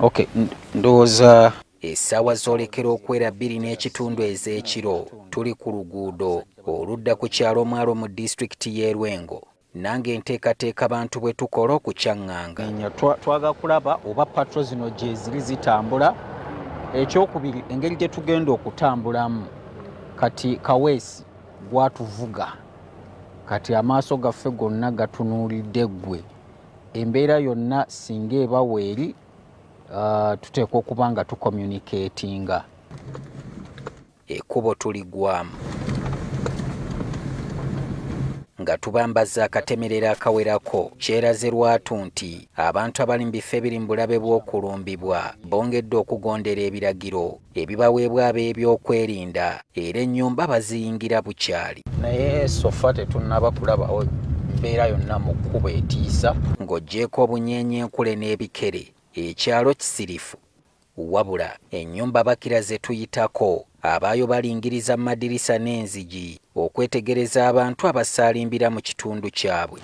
Okay, ndowooza essaawa z'olekera okwera 2:00 ez'ekiro tuli ku luguudo oludda ku kyalo Mwalo mu disitulikiti y'e Lwengo. Nange nteekateeka bantu bwe tukola okukyanganga. Twaga kulaba oba patro zino gye ziri zitambula. Ekyokubiri, engeri gye tugenda okutambulamu kati kaweesi gwatuvuga kati amaaso gaffe gonna gatunuulidde ggwe. Embeera yonna singa eba weeri tuteekwa okuba nga tucommunicatinga. Ekkubo tuligwamu nga tubambaza akatemerera akawerako. Kyeraze lwatu nti abantu abali mu bifo ebiri mu bulabe bw'okulumbibwa bongedde okugondera ebiragiro ebibaweebwa ab'ebyokwerinda era ennyumba baziyingira bukyali. Naye sofa tetunnaba kulabawo mbeera yonna mu kkubo etiisa ng'oggyeko obunyeenyenkule n'ebikere. Ekyalo kisirifu wabula ennyumba bakira ze tuyitako abaayo balingiriza mu madirisa n'enzigi okwetegereza abantu abasaalimbira mu kitundu kyabwe.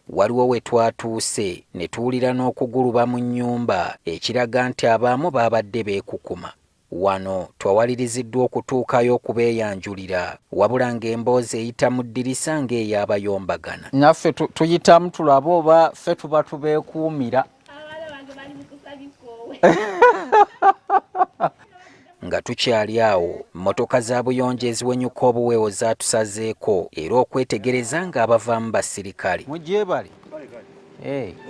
Waliwo we twatuuse ne tuwulira n'okuguluba mu nnyumba ekiraga nti abaamu baabadde beekukuma. Wano twawaliriziddwa okutuukayo okubeeyanjulira wabula ng'emboozi eyita mu ddirisa ng'ey'abayombagana. Naffe tuyitamu tulabe oba ffe tuba tubeekuumira. Nga tukyali awo mmotoka za buyonjo eziwenyuka obuweewo zaatusazeeko era okwetegereza ng'abavaamu basirikale. Mugyebale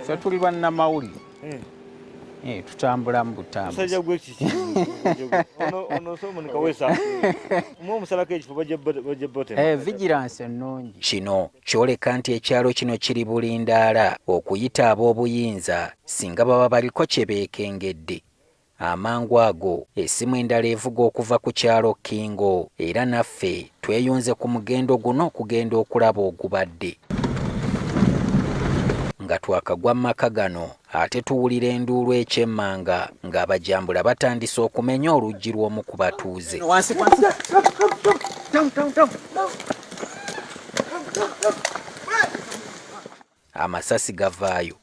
ffe tuli bannamawulire. Tutambula mu butambuzi. Vigilance ennungi. Kino kyoleka nti ekyalo kino kiri bulindaala okuyita ab'obuyinza singa baba baliko kye beekengedde. Amangu ago essimu endala evuga okuva ku kyalo Kingo era naffe tweyunze ku mugendo guno okugenda okulaba ogubadde. Nga twakagwa mu maka gano ate tuwulira enduulu ekyemmanga ng'abajambula batandise okumenya oluggi lw'omu ku batuuze. Amasasi gavaayo.